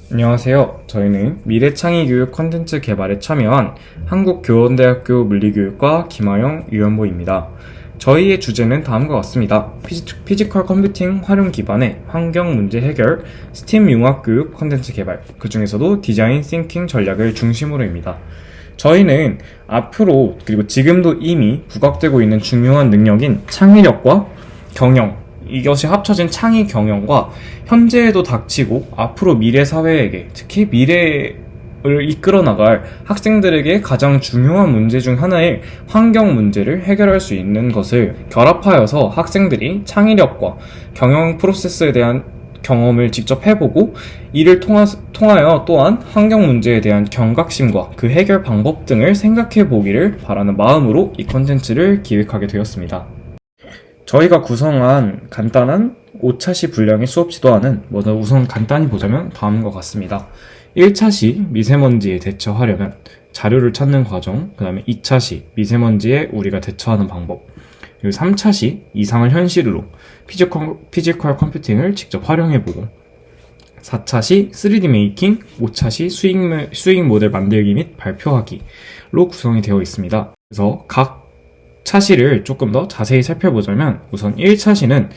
안녕하세요. 저희는 미래창의교육 콘텐츠 개발에 참여한 한국교원대학교 물리교육과 김하영 위원보입니다. 저희의 주제는 다음과 같습니다. 피지컬 컴퓨팅 활용 기반의 환경 문제 해결, 스팀 융합교육 콘텐츠 개발, 그 중에서도 디자인 띵킹 전략을 중심으로입니다. 저희는 앞으로 그리고 지금도 이미 부각되고 있는 중요한 능력인 창의력과 경영, 이것이 합쳐진 창의 경영과 현재에도 닥치고 앞으로 미래 사회에게, 특히 미래를 이끌어 나갈 학생들에게 가장 중요한 문제 중 하나인 환경 문제를 해결할 수 있는 것을 결합하여서 학생들이 창의력과 경영 프로세스에 대한 경험을 직접 해보고 이를 통하여 또한 환경 문제에 대한 경각심과 그 해결 방법 등을 생각해 보기를 바라는 마음으로 이 콘텐츠를 기획하게 되었습니다. 저희가 구성한 간단한 5차시 분량의 수업 지도안은 먼저 우선 간단히 보자면 다음과 같습니다. 1차시 미세먼지에 대처하려면 자료를 찾는 과정, 그 다음에 2차시 미세먼지에 우리가 대처하는 방법, 그리고 3차시 이상을 현실로 피지컬 컴퓨팅을 직접 활용해보고, 4차시 3D 메이킹, 5차시 수익 모델 만들기 및 발표하기로 구성이 되어 있습니다. 그래서 각 차시를 조금 더 자세히 살펴보자면 우선 1차시는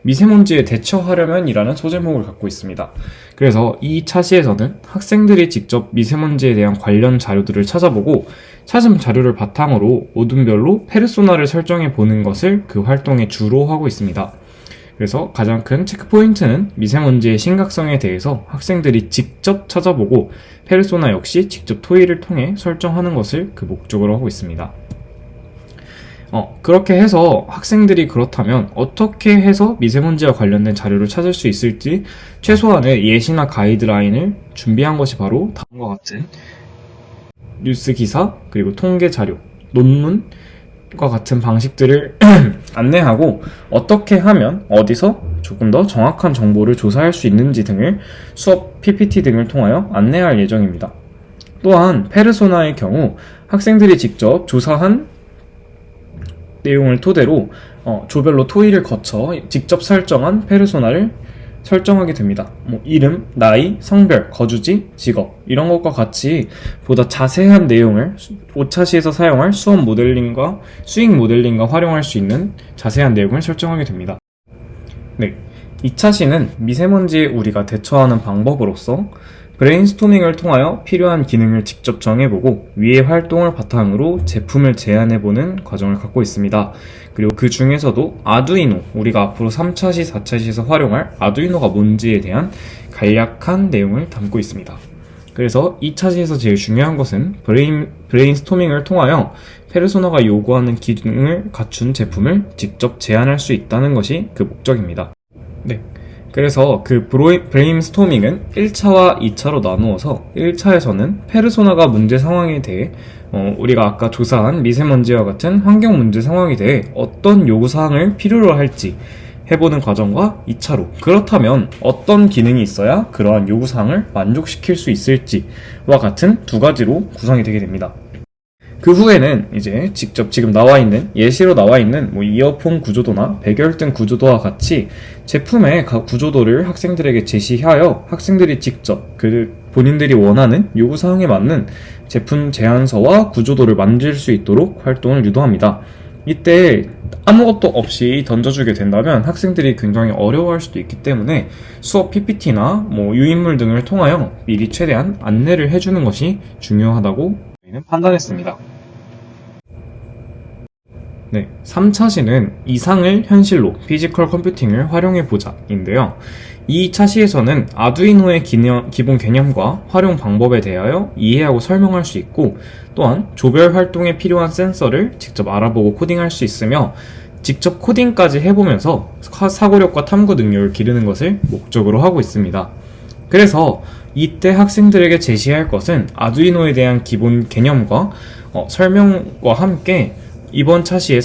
미세먼지에 대처하려면 이라는 소제목을 갖고 있습니다. 그래서 이 차시에서는 학생들이 직접 미세먼지에 대한 관련 자료들을 찾아보고 찾은 자료를 바탕으로 모둠별로 페르소나를 설정해 보는 것을 그 활동에 주로 하고 있습니다. 그래서 가장 큰 체크포인트는 미세먼지의 심각성에 대해서 학생들이 직접 찾아보고 페르소나 역시 직접 토의를 통해 설정하는 것을 그 목적으로 하고 있습니다. 그렇게 해서 학생들이 그렇다면 어떻게 해서 미세먼지와 관련된 자료를 찾을 수 있을지 최소한의 예시나 가이드라인을 준비한 것이 바로 다음과 같은 뉴스 기사, 그리고 통계 자료, 논문과 같은 방식들을 안내하고 어떻게 하면 어디서 조금 더 정확한 정보를 조사할 수 있는지 등을 수업 PPT 등을 통하여 안내할 예정입니다. 또한 페르소나의 경우 학생들이 직접 조사한 내용을 토대로 조별로 토의를 거쳐 직접 설정한 페르소나를 설정하게 됩니다. 이름, 나이, 성별, 거주지, 직업 이런 것과 같이 보다 자세한 내용을 5차시에서 사용할 수업 모델링과 수익 모델링과 활용할 수 있는 자세한 내용을 설정하게 됩니다. 네, 2차시는 미세먼지에 우리가 대처하는 방법으로서 브레인스토밍을 통하여 필요한 기능을 직접 정해보고 위의 활동을 바탕으로 제품을 제안해보는 과정을 갖고 있습니다. 그리고 그 중에서도 아두이노, 우리가 앞으로 3차시, 4차시에서 활용할 아두이노가 뭔지에 대한 간략한 내용을 담고 있습니다. 그래서 2차시에서 제일 중요한 것은 브레인스토밍을 통하여 페르소나가 요구하는 기능을 갖춘 제품을 직접 제안할 수 있다는 것이 그 목적입니다. 네. 그래서 그 브레인스토밍은 1차와 2차로 나누어서 1차에서는 페르소나가 문제 상황에 대해 우리가 아까 조사한 미세먼지와 같은 환경 문제 상황에 대해 어떤 요구사항을 필요로 할지 해보는 과정과 2차로 그렇다면 어떤 기능이 있어야 그러한 요구사항을 만족시킬 수 있을지와 같은 두 가지로 구성이 되게 됩니다. 그 후에는 이제 직접 지금 예시로 나와 있는 이어폰 구조도나 백열등 구조도와 같이 제품의 각 구조도를 학생들에게 제시하여 학생들이 직접 본인들이 원하는 요구사항에 맞는 제품 제안서와 구조도를 만들 수 있도록 활동을 유도합니다. 이때 아무것도 없이 던져주게 된다면 학생들이 굉장히 어려워할 수도 있기 때문에 수업 PPT나 유인물 등을 통하여 미리 최대한 안내를 해주는 것이 중요하다고 저희는 판단했습니다. 네, 3차시는 이상을 현실로 피지컬 컴퓨팅을 활용해보자 인데요. 이 차시에서는 아두이노의 기본 개념과 활용 방법에 대하여 이해하고 설명할 수 있고 또한 조별 활동에 필요한 센서를 직접 알아보고 코딩할 수 있으며 직접 코딩까지 해보면서 사고력과 탐구 능력을 기르는 것을 목적으로 하고 있습니다. 그래서 이때 학생들에게 제시할 것은 아두이노에 대한 기본 개념과 설명과 함께 이번 차시에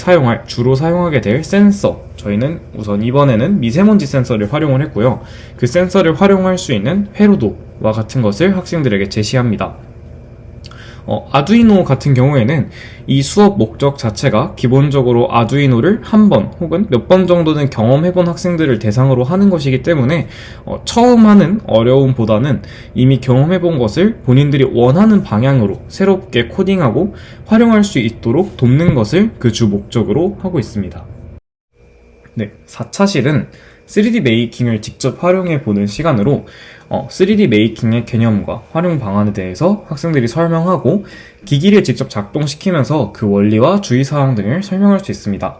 주로 사용하게 될 센서, 저희는 우선 이번에는 미세먼지 센서를 활용을 했고요. 그 센서를 활용할 수 있는 회로도와 같은 것을 학생들에게 제시합니다. 아두이노 같은 경우에는 이 수업 목적 자체가 기본적으로 아두이노를 한 번 혹은 몇 번 정도는 경험해본 학생들을 대상으로 하는 것이기 때문에 처음 하는 어려움보다는 이미 경험해본 것을 본인들이 원하는 방향으로 새롭게 코딩하고 활용할 수 있도록 돕는 것을 그 주 목적으로 하고 있습니다. 네, 4차 실은 3D 메이킹을 직접 활용해 보는 시간으로 3D 메이킹의 개념과 활용 방안에 대해서 학생들이 설명하고 기기를 직접 작동시키면서 그 원리와 주의사항 등을 설명할 수 있습니다.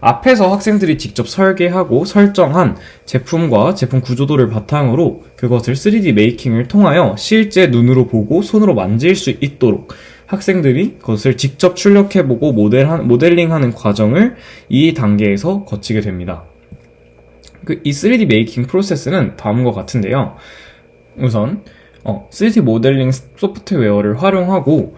앞에서 학생들이 직접 설계하고 설정한 제품과 제품 구조도를 바탕으로 그것을 3D 메이킹을 통하여 실제 눈으로 보고 손으로 만질 수 있도록 학생들이 그것을 직접 출력해보고 모델링하는 과정을 이 단계에서 거치게 됩니다. 이 3D 메이킹 프로세스는 다음과 같은데요. 우선 3D 모델링 소프트웨어를 활용하고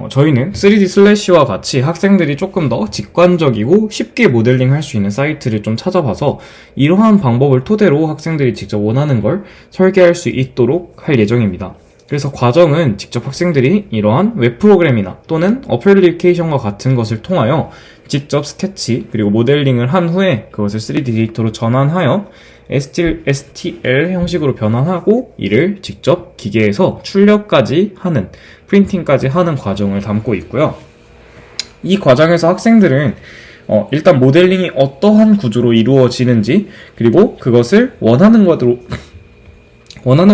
저희는 3D 슬래시와 같이 학생들이 조금 더 직관적이고 쉽게 모델링 할 수 있는 사이트를 좀 찾아봐서 이러한 방법을 토대로 학생들이 직접 원하는 걸 설계할 수 있도록 할 예정입니다. 그래서 과정은 직접 학생들이 이러한 웹 프로그램이나 또는 어플리케이션과 같은 것을 통하여 직접 스케치 그리고 모델링을 한 후에 그것을 3D 데이터로 전환하여 STL 형식으로 변환하고 이를 직접 기계에서 출력까지 하는, 프린팅까지 하는 과정을 담고 있고요. 이 과정에서 학생들은 일단 모델링이 어떠한 구조로 이루어지는지 그리고 그것을 원하는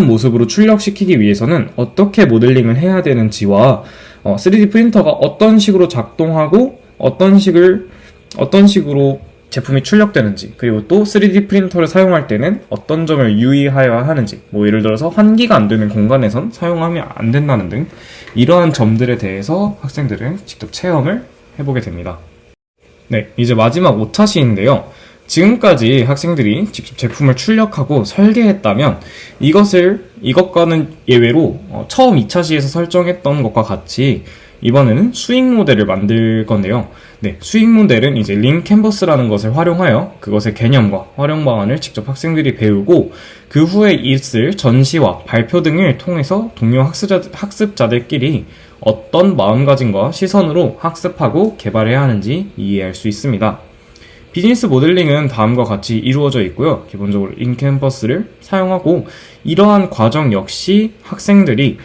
모습으로 출력시키기 위해서는 어떻게 모델링을 해야 되는지와 3D 프린터가 어떤 식으로 작동하고 어떤 식으로 제품이 출력되는지 그리고 또 3D 프린터를 사용할 때는 어떤 점을 유의하여야 하는지 예를 들어서 환기가 안 되는 공간에선 사용하면 안 된다는 등 이러한 점들에 대해서 학생들은 직접 체험을 해보게 됩니다. 네, 이제 마지막 5차 시인데요. 지금까지 학생들이 직접 제품을 출력하고 설계했다면 이것과는 예외로 처음 2차 시에서 설정했던 것과 같이 이번에는 수익 모델을 만들 건데요. 네, 수익 모델은 이제 링 캔버스라는 것을 활용하여 그것의 개념과 활용 방안을 직접 학생들이 배우고 그 후에 있을 전시와 발표 등을 통해서 동료 학습자들끼리 어떤 마음가짐과 시선으로 학습하고 개발해야 하는지 이해할 수 있습니다. 비즈니스 모델링은 다음과 같이 이루어져 있고요. 기본적으로 링 캔버스를 사용하고 이러한 과정 역시 학생들이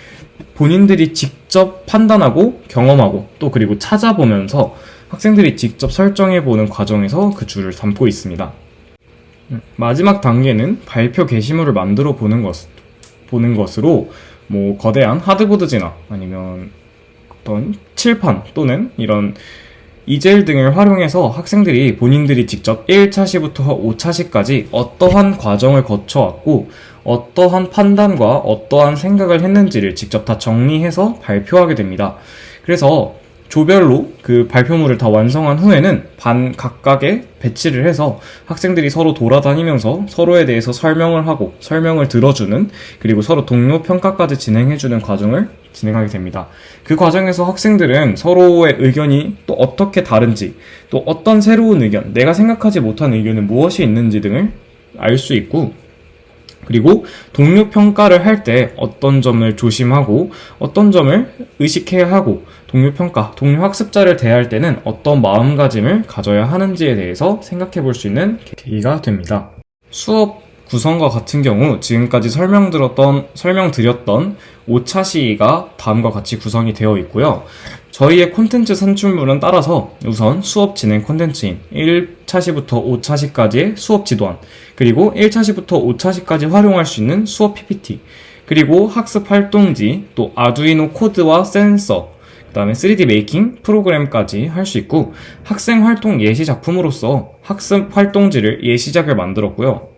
본인들이 직접 판단하고 경험하고 또 그리고 찾아보면서 학생들이 직접 설정해보는 과정에서 그 줄을 담고 있습니다. 마지막 단계는 발표 게시물을 만들어 보는 것으로 거대한 하드보드지나 아니면 어떤 칠판 또는 이런 이젤 등을 활용해서 학생들이 본인들이 직접 1차 시부터 5차 시까지 어떠한 과정을 거쳐왔고 어떠한 판단과 어떠한 생각을 했는지를 직접 다 정리해서 발표하게 됩니다. 그래서 조별로 그 발표물을 다 완성한 후에는 반 각각에 배치를 해서 학생들이 서로 돌아다니면서 서로에 대해서 설명을 하고 설명을 들어주는 그리고 서로 동료 평가까지 진행해주는 과정을 진행하게 됩니다. 그 과정에서 학생들은 서로의 의견이 또 어떻게 다른지 또 어떤 새로운 의견, 내가 생각하지 못한 의견은 무엇이 있는지 등을 알 수 있고 그리고 동료 평가를 할 때 어떤 점을 조심하고 어떤 점을 의식해야 하고 동료 학습자를 대할 때는 어떤 마음가짐을 가져야 하는지에 대해서 생각해 볼 수 있는 계기가 됩니다. 수업 구성과 같은 경우 지금까지 설명드렸던 5차 시가 다음과 같이 구성이 되어 있고요. 저희의 콘텐츠 산출물은 따라서 우선 수업 진행 콘텐츠인 1차 시부터 5차 시까지의 수업 지도안, 그리고 1차 시부터 5차 시까지 활용할 수 있는 수업 PPT, 그리고 학습 활동지, 또 아두이노 코드와 센서, 그 다음에 3D 메이킹 프로그램까지 할 수 있고 학생 활동 예시 작품으로서 학습 활동지를 예시작을 만들었고요.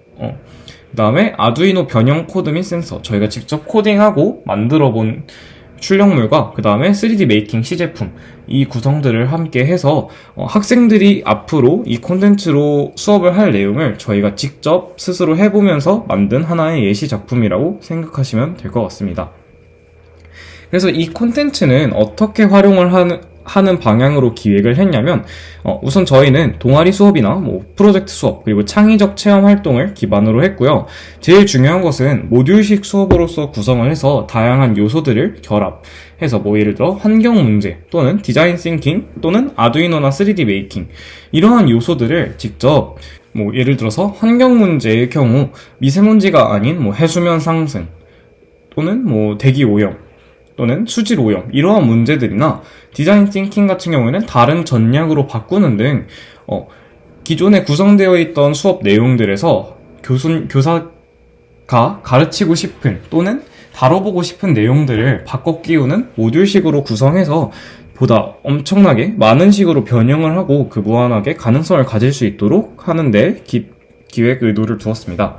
그 다음에 아두이노 변형 코드 및 센서, 저희가 직접 코딩하고 만들어본 출력물과 그 다음에 3D 메이킹 시제품, 이 구성들을 함께 해서 학생들이 앞으로 이 콘텐츠로 수업을 할 내용을 저희가 직접 스스로 해보면서 만든 하나의 예시 작품이라고 생각하시면 될 것 같습니다. 그래서 이 콘텐츠는 어떻게 활용을 하는 방향으로 기획을 했냐면 우선 저희는 동아리 수업이나 프로젝트 수업 그리고 창의적 체험 활동을 기반으로 했고요. 제일 중요한 것은 모듈식 수업으로서 구성을 해서 다양한 요소들을 결합해서 예를 들어 환경 문제 또는 디자인 싱킹 또는 아두이노나 3D 메이킹 이러한 요소들을 직접 예를 들어서 환경 문제의 경우 미세먼지가 아닌 해수면 상승 또는 대기 오염 또는 수질 오염 이러한 문제들이나 디자인 띵킹 같은 경우에는 다른 전략으로 바꾸는 등 기존에 구성되어 있던 수업 내용들에서 교사가 가르치고 싶은 또는 다뤄보고 싶은 내용들을 바꿔 끼우는 모듈식으로 구성해서 보다 엄청나게 많은 식으로 변형을 하고 무한하게 가능성을 가질 수 있도록 하는데 기획 의도를 두었습니다.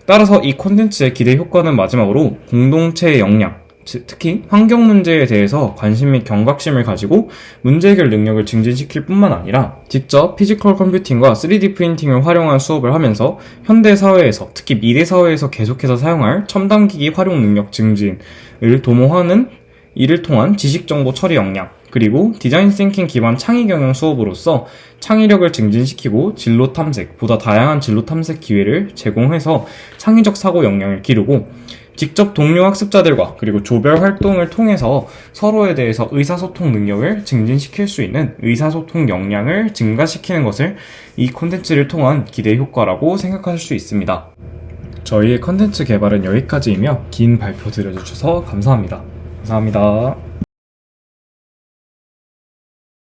따라서 이 콘텐츠의 기대 효과는 마지막으로 공동체의 역량, 특히 환경 문제에 대해서 관심 및 경각심을 가지고 문제 해결 능력을 증진시킬 뿐만 아니라 직접 피지컬 컴퓨팅과 3D 프린팅을 활용한 수업을 하면서 현대 사회에서 특히 미래 사회에서 계속해서 사용할 첨단 기기 활용 능력 증진을 도모하는 이를 통한 지식 정보 처리 역량 그리고 디자인 싱킹 기반 창의 경영 수업으로서 창의력을 증진시키고 진로 탐색, 보다 다양한 진로 탐색 기회를 제공해서 창의적 사고 역량을 기르고 직접 동료 학습자들과 그리고 조별 활동을 통해서 서로에 대해서 의사소통 능력을 증진시킬 수 있는 의사소통 역량을 증가시키는 것을 이 콘텐츠를 통한 기대 효과라고 생각할 수 있습니다. 저희의 콘텐츠 개발은 여기까지이며 긴 발표 들어주셔서 감사합니다. 감사합니다.